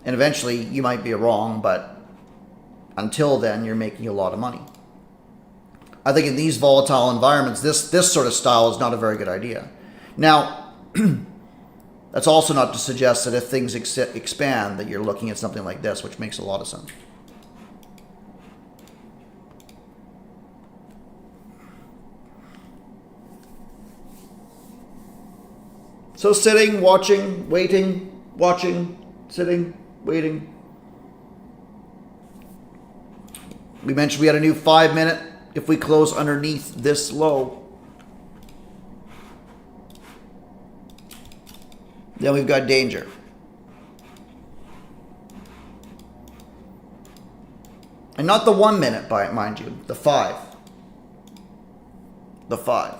And eventually you might be wrong, but until then you're making a lot of money. I think in these volatile environments, this sort of style is not a very good idea. Now, that's also not to suggest that if things expand that you're looking at something like this, which makes a lot of sense. So sitting, watching, waiting, watching, sitting, waiting. We mentioned we had a new 5-minute. If we close underneath this low, then we've got danger. And not the 1 minute, mind you, the 5. The 5.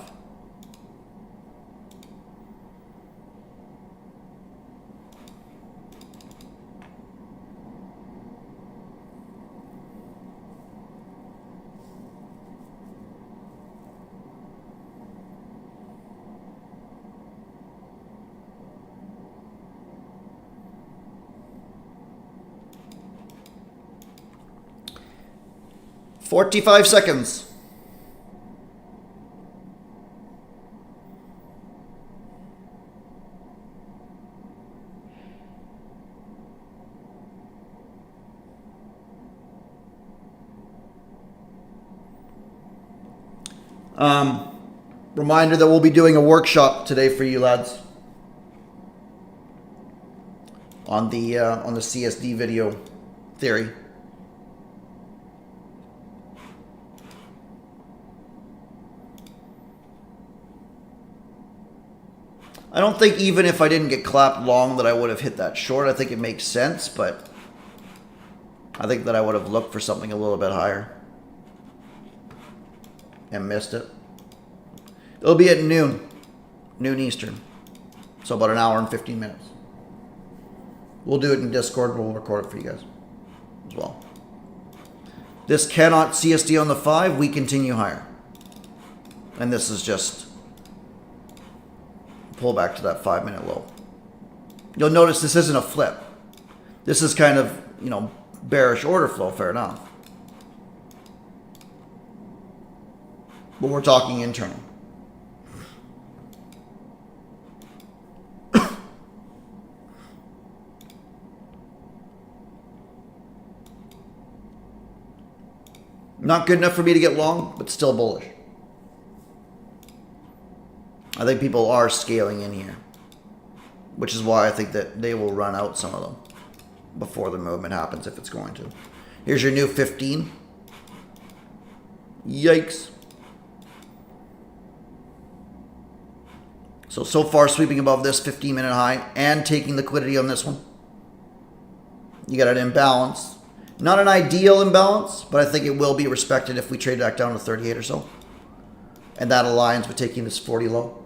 "45 seconds. Reminder that we'll be doing a workshop today for you lads on the CSD video theory. I don't think even if I didn't get clapped long that I would have hit that short. I think it makes sense, but I think that I would have looked for something a little bit higher and missed it. It'll be at noon Eastern, so about an hour and 15 minutes. We'll do it in Discord. We'll record it for you guys as well. This cannot CSD on the 5. We continue higher, and this is just pull back to that 5-minute low. You'll notice this isn't a flip. This is kind of, bearish order flow, fair enough. But we're talking internal. Not good enough for me to get long, but still bullish. I think people are scaling in here, which is why I think that they will run out some of them before the movement happens, if it's going to. Here's your new 15. Yikes. So far sweeping above this 15-minute high and taking liquidity on this one. You got an imbalance. Not an ideal imbalance, but I think it will be respected if we trade back down to 38 or so. And that aligns with taking this 40 low.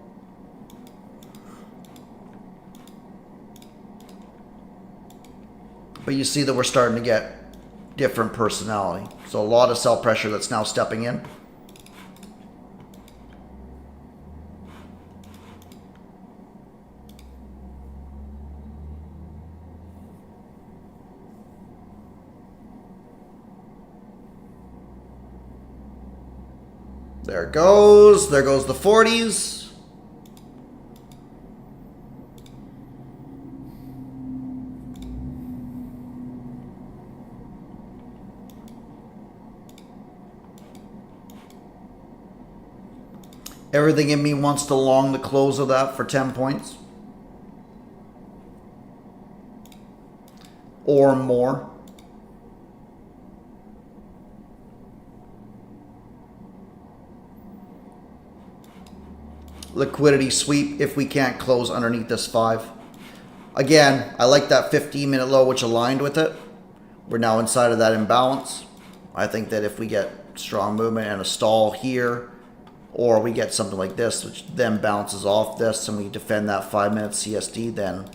But you see that we're starting to get different personality. So a lot of sell pressure that's now stepping in. There it goes. There goes the 40s. Everything in me wants to long the close of that for 10 points. Or more. Liquidity sweep if we can't close underneath this 5. Again, I like that 15-minute low which aligned with it. We're now inside of that imbalance. I think that if we get strong movement and a stall here, or we get something like this, which then bounces off this, and we defend that 5-minute CSD, then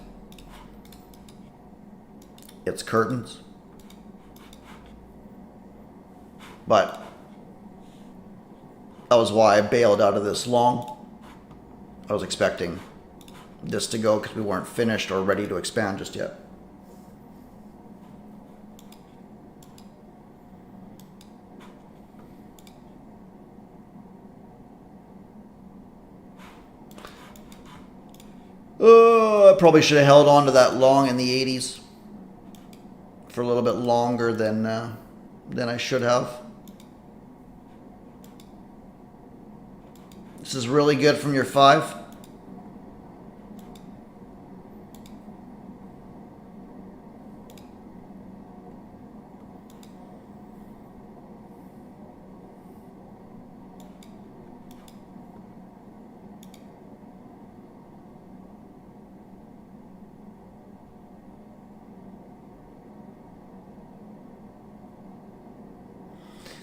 it's curtains. But that was why I bailed out of this long. I was expecting this to go because we weren't finished or ready to expand just yet. I probably should have held on to that long in the 80s for a little bit longer than I should have. This is really good from your 5.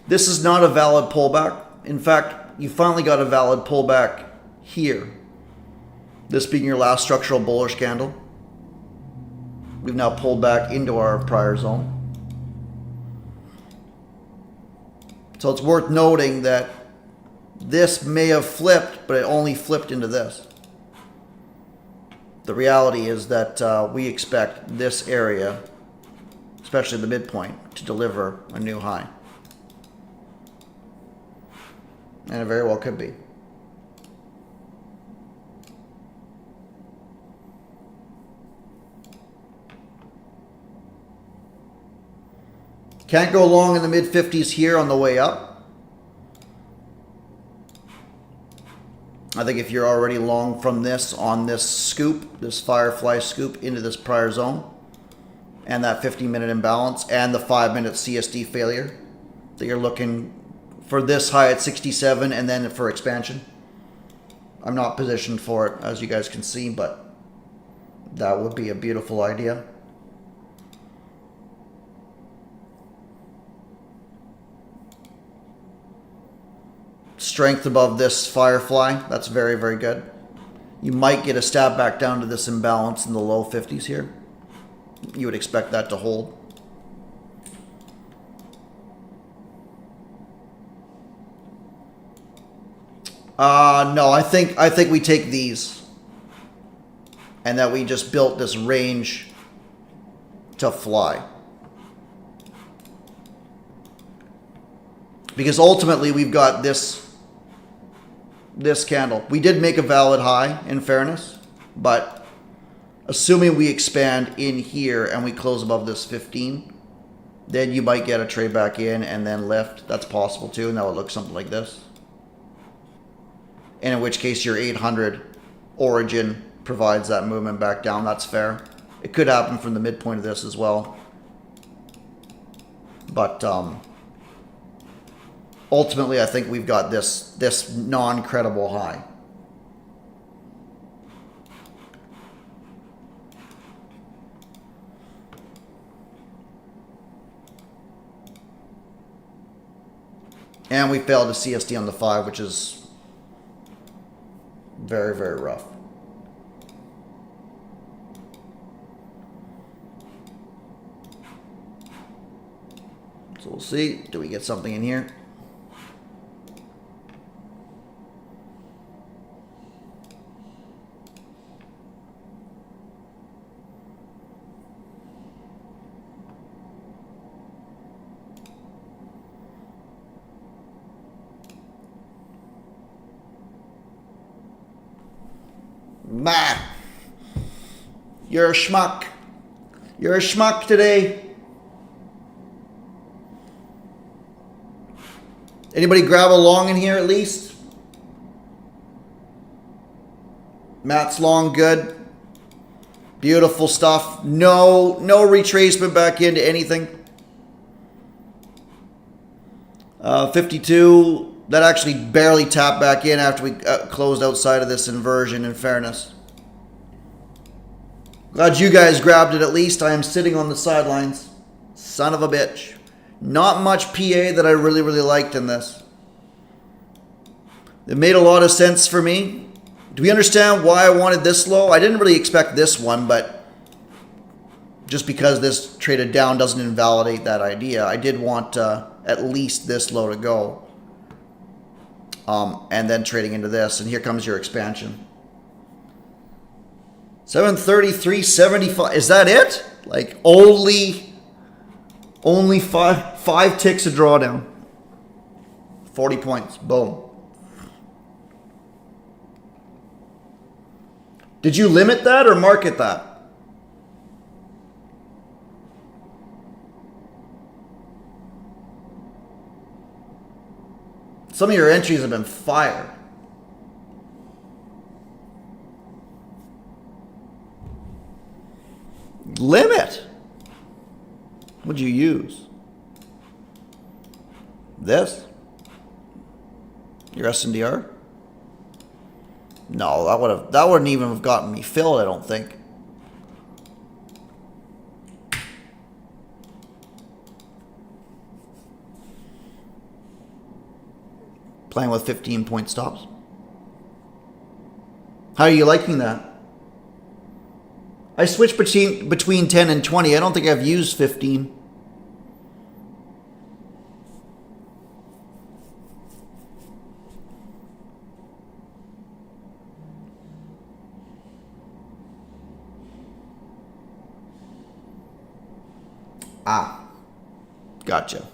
This is not a valid pullback. In fact, you finally got a valid pullback here. This being your last structural bullish candle. We've now pulled back into our prior zone. So it's worth noting that this may have flipped, but it only flipped into this. The reality is that we expect this area, especially the midpoint, to deliver a new high. And it very well could be. Can't go long in the mid-50s here on the way up. I think if you're already long from this on this scoop, this Firefly scoop into this prior zone, and that 15-minute imbalance, and the 5-minute CSD failure, that you're looking for this high at 67 and then for expansion. I'm not positioned for it, as you guys can see, but that would be a beautiful idea. Strength above this Firefly, that's very, very good. You might get a stab back down to this imbalance in the low 50s here. You would expect that to hold. No, I think we take these, and that we just built this range to fly. Because ultimately we've got this candle. We did make a valid high, in fairness, but assuming we expand in here and we close above this 15, then you might get a trade back in and then lift. That's possible too, and that would look something like this. And in which case your 800 origin provides that movement back down. That's fair. It could happen from the midpoint of this as well. But ultimately, I think we've got this non-credible high. And we failed to CSD on the 5, which is very, very rough. So we'll see. Do we get something in here? Man, you're a schmuck. You're a schmuck today. Anybody grab a long in here at least? Matt's long, good. Beautiful stuff. No retracement back into anything. 52. That actually barely tapped back in after we closed outside of this inversion, in fairness. Glad you guys grabbed it at least. I am sitting on the sidelines. Son of a bitch. Not much PA that I really, really liked in this. It made a lot of sense for me. Do we understand why I wanted this low? I didn't really expect this one, but just because this traded down doesn't invalidate that idea. I did want at least this low to go. And then trading into this, and here comes your expansion. 733.75. Is that it? Like only five ticks of drawdown. 40 points. Boom. Did you limit that or market that? Some of your entries have been fire. Limit. What'd you use? This? Your SNDR? No, that wouldn't even have gotten me filled, I don't think. Playing with 15-point stops. How are you liking that? I switch between 10 and 20. I don't think I've used 15. Ah, gotcha.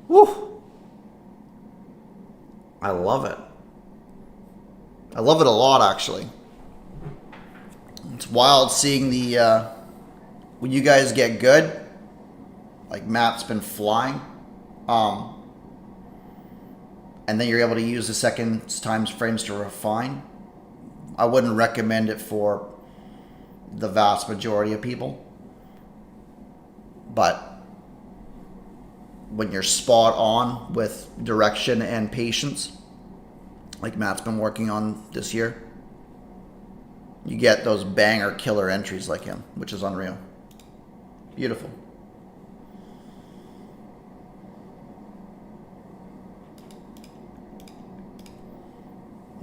Woo! I love it. I love it a lot, actually. It's wild seeing the when you guys get good. Like Matt's been flying. and then you're able to use the second times frames to refine. I wouldn't recommend it for the vast majority of people, but when you're spot on with direction and patience, like Matt's been working on this year, you get those banger killer entries like him, which is unreal. Beautiful.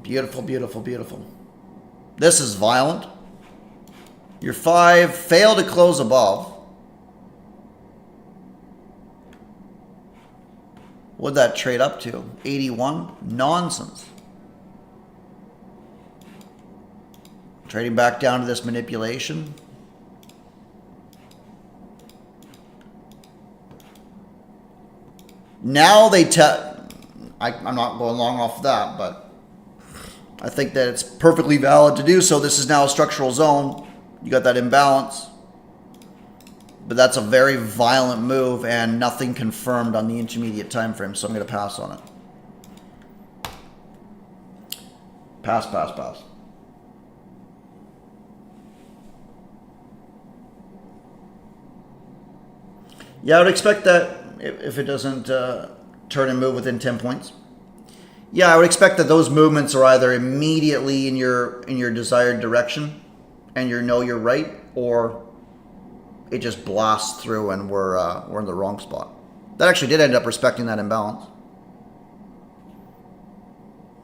Beautiful, beautiful, beautiful. This is violent. Your 5 failed to close above. What'd that trade up to? 81? Nonsense. Trading back down to this manipulation. Now they I'm not going long off that, but I think that it's perfectly valid to do so. This is now a structural zone. You got that imbalance. But that's a very violent move and nothing confirmed on the intermediate time frame, so I'm going to pass on it. Pass, pass, pass. Yeah, I would expect that if it doesn't turn and move within 10 points. Yeah, I would expect that those movements are either immediately in your desired direction and you're right, or it just blasts through and we're in the wrong spot. That actually did end up respecting that imbalance,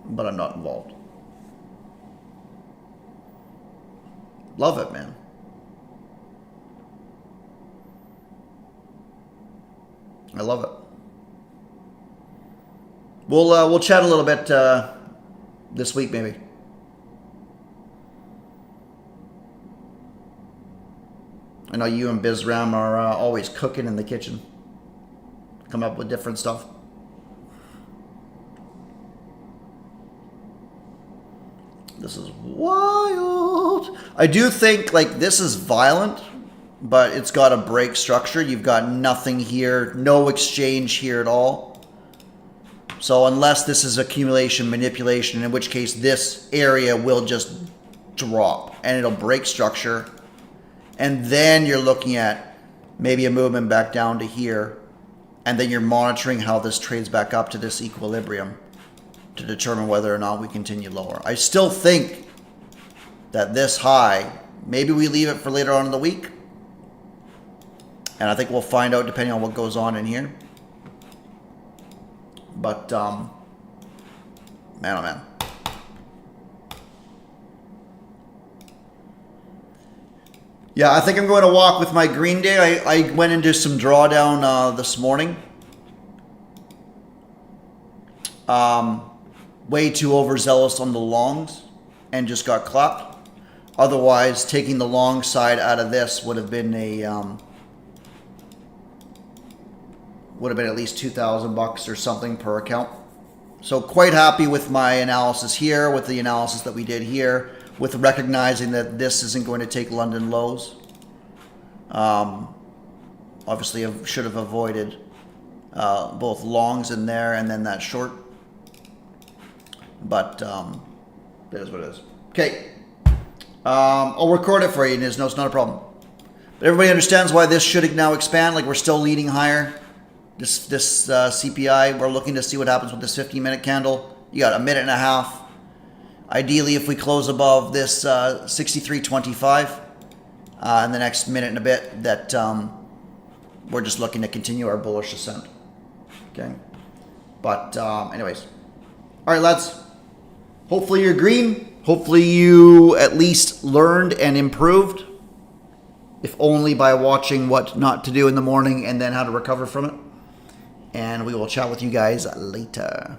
but I'm not involved. Love it, man. I love it. We'll chat a little bit this week, maybe. I know you and Bizram are always cooking in the kitchen, come up with different stuff. This is wild. I do think like this is violent, but it's got a break structure. You've got nothing here, no exchange here at all. So unless this is accumulation manipulation, in which case this area will just drop and it'll break structure. And then you're looking at maybe a movement back down to here. And then you're monitoring how this trades back up to this equilibrium to determine whether or not we continue lower. I still think that this high, maybe we leave it for later on in the week. And I think we'll find out depending on what goes on in here. But, man, oh man. Yeah, I think I'm going to walk with my green day. I went into some drawdown this morning. Way too overzealous on the longs and just got clapped. Otherwise, taking the long side out of this would have been at least $2,000 or something per account. So quite happy with my analysis here, with the analysis that we did here, with recognizing that this isn't going to take London lows. Obviously, I should have avoided both longs in there and then that short. But that is what it is. Okay. I'll record it for you, Niz. No, it's not a problem. But everybody understands why this should now expand. Like we're still leading higher. This CPI, we're looking to see what happens with this 15-minute candle. You got a minute and a half. Ideally, if we close above this 63.25 in the next minute and a bit, that we're just looking to continue our bullish ascent. Okay. But anyways. All right, lads. Hopefully you're green. Hopefully you at least learned and improved. If only by watching what not to do in the morning and then how to recover from it. And we will chat with you guys later.